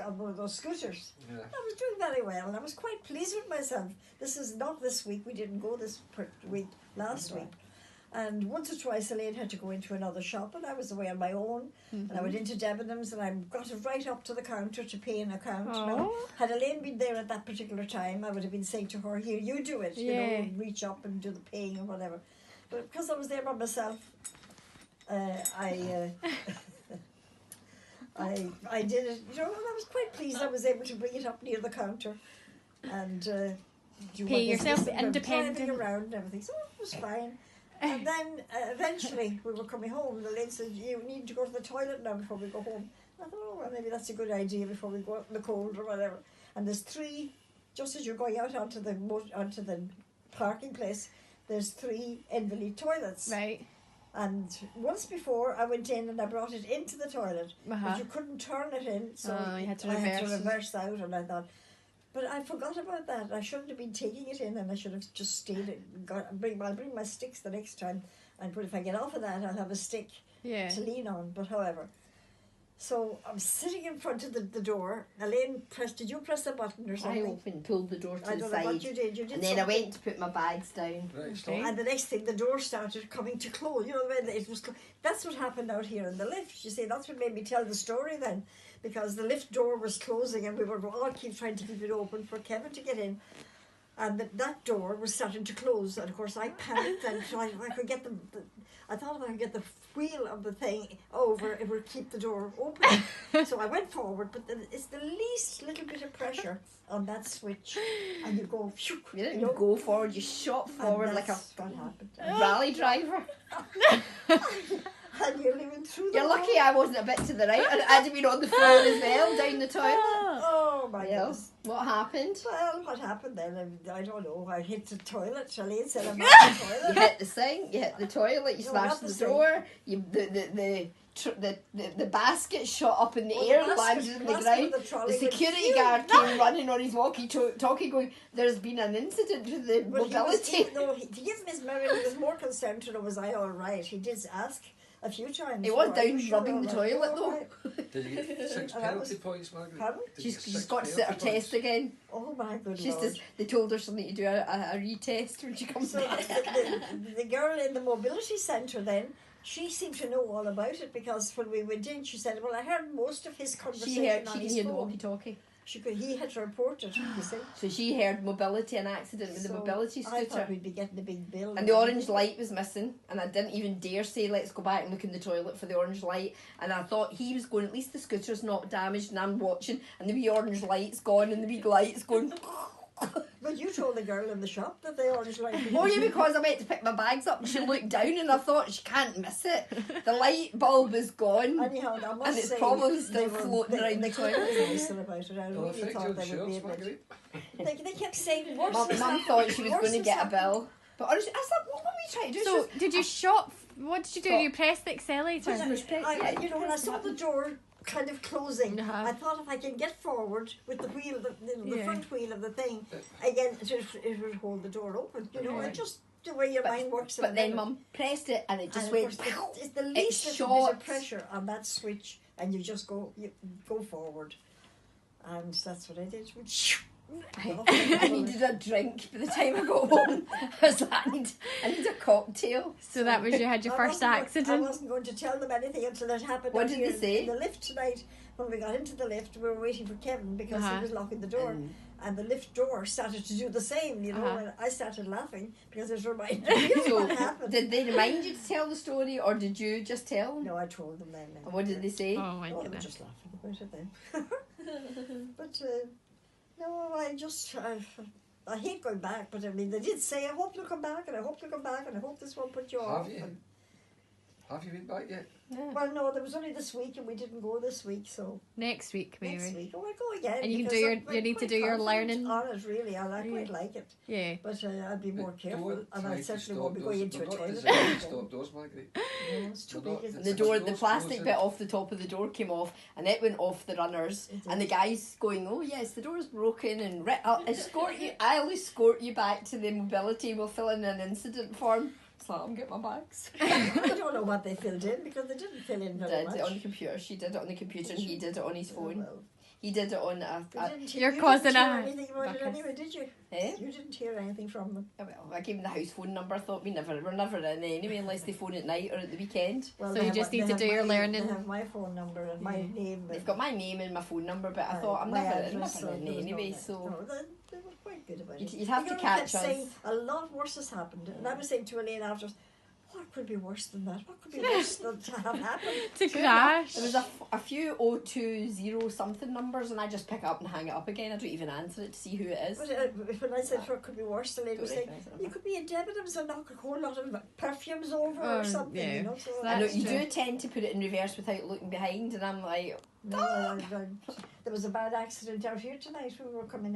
on one of those scooters. Yeah. I was doing very well, and I was quite pleased with myself. This is not this week. We didn't go this week, last week. And once or twice Elaine had to go into another shop, and I was away on my own. And I went into Debenhams, and I got it right up to the counter to pay an account. Now, had Elaine been there at that particular time, I would have been saying to her, "Here, you do it. You know, reach up and do the paying or whatever." But because I was there by myself, I did it. You know, and I was quite pleased. I was able to bring it up near the counter, and do Pay yourself, driving independent. around and everything. So it was fine. And then eventually we were coming home. The lady said, "You need to go to the toilet now before we go home." I thought, "Oh, well, maybe that's a good idea before we go out in the cold or whatever." And there's 3, just as you're going out onto the parking place, there's 3 invalid toilets. Right. And once before I went in and I brought it into the toilet, but you couldn't turn it in, so you had to I had to reverse. reverse out. And I thought, but I forgot about that. I shouldn't have been taking it in, and I should have just stayed. I'll bring my sticks the next time, but if I get off of that, I'll have a stick to lean on. But however, so I'm sitting in front of the door. Elaine did you press the button or something? I pulled the door to I the don't know side. what you did. You did And then I something. went to put my bags down. Right, Okay. And the next thing, the door started coming to close. You know, when it was. That's what happened out here in the lift. You see, that's what made me tell the story then, because the lift door was closing, and we were all trying to keep it open for Kevin to get in, and that door was starting to close. And of course, I panicked, and so I could get I thought if I could get the wheel of the thing over, it would keep the door open. So I went forward, but it's the least little bit of pressure on that switch, and you go. Phew, You didn't know, go forward, you shot forward and like a that's what happened. rally driver. And you're living through the You're lucky I wasn't a bit to the right. I'd have been on the floor as well, down the toilet. Oh my Well, goodness. what happened? Well, what happened then? I don't know. I hit the toilet. Elaine said I'm at the You toilet. hit the sink, you hit the toilet, you No, smashed not the the sink. door, the basket shot up in the air, landed on the ground. The security guard came running on his walkie-talkie going, "There's been an incident with the mobility." To give Miss Murray, he was more concerned to know was I all right. He did ask a few times. He was "Are you down sure rubbing the all right?" toilet "Oh, though. right." Did you get 6 And I penalty was- points, Margaret? Pardon? Did you get She's 6 got to sit her penalty test points? again. Oh my good She's Lord. just, they told her something to do a retest when she comes So back. the girl in the mobility centre then, she seemed to know all about it, because when we went in, she said, "Well, I heard most of his conversation She on can his hear the phone." walkie-talkie. He had to report it, you see. So she heard mobility, an accident with the mobility I scooter. thought we'd be getting a big bill. And the orange light was missing, and I didn't even dare say, "Let's go back and look in the toilet for the orange light." And I thought he was going, at least the scooter's not damaged, and I'm watching, and the wee orange light's gone, and the wee light's going. But you told the girl in the shop that the orange light. Oh yeah, because I went to pick my bags up, and she looked down, and I thought, she can't miss it. The light bulb is gone. Anyhow, I must And it's say, probably still they were- floating around they the couldn't toilet. be nicer about it. I Well, really affect thought your they would be shirts, able to. Margaret. They kept saying worse. Mum is happening, thought she was worse going to is get a happening. bill. But honestly, I said, what were we trying to do? So, did you shop? What did you do? Stop. You pressed the accelerator? You know, when I saw the door kind of closing, Uh-huh. I thought if I can get forward with the wheel, the Yeah. front wheel of the thing, again, it would hold the door open. You know, Yeah. and just the way your mind works. But then Mum pressed it, and it just went. It's the least little bit of pressure on that switch, and you just go forward, and that's what I did. I needed a drink by the time I got home. I was like, I need a cocktail. So that was you had your first I accident. wasn't going to tell them anything until it happened. What out did here they say? In the lift tonight, when we got into the lift, we were waiting for Kevin because Uh-huh. he was locking the door. And the lift door started to do the same, you know, Uh-huh. and I started laughing because it reminded me of So, what happened. did they remind you to tell the story, or did you just tell them? No, I told them then. And what did they say? Oh my Oh, they were goodness. just laughing about it then. But no, I hate going back, but I mean, they did say, "I hope you'll come back, and I hope you'll come back, and I hope this won't put you off." Have you? And, Have you been back yet? well, no, there was only this week, and we didn't go this week, so Next week, maybe. next week, I'll go again. And you can because do your- I'm you need to quite do your confident learning. on it, really. I quite like it, Yeah. but I'll be more careful, Don't and try I to certainly stop won't be going those. into a They're not toilet. designed to again. stop those, Margaret. No, it's too They're not- big, isn't The it? door, the Doors plastic closing. bit off the top of the door came off, and it went off the runners. It And the did. guy's going, "Oh yes, the door's broken," and I'll escort you back to the mobility. We'll fill in an incident form. So I'm getting my bags. I don't know what they filled in because they didn't fill in very Did much. it on the computer. She did it on the computer, and he did it on his Oh, phone. well. He did it on You didn't hear, You're you causing didn't hear a anything about it ruckus. anyway, did you? Eh? You didn't hear anything from them. Well, I gave him the house phone number. I thought we're never in anyway unless they phone at night or at the weekend. Well, So they you have just my- need they to have do your my- learning. They have my phone number and my name. They've and got my name and my phone number, but I my- thought I'm my never address, so in there was no anyway. net. So No, they were quite good about it. you'd have You to know, I catch kept us. saying a lot worse has happened, and I was saying to Elaine after, what could be worse than that? What could be worse than to have happened? To True enough, crash. There was a few 020 something numbers, and I just pick it up and hang it up again. I don't even answer it to see who it is. But when I said what could be worse, Elaine Don't was saying, recognise it. you could be in Debenhams and knock a whole lot of perfumes over Oh, or something, yeah. you know. So So I know That's you true. do tend to put it in reverse without looking behind, and I'm like, no, there was a bad accident out here tonight when we were coming in.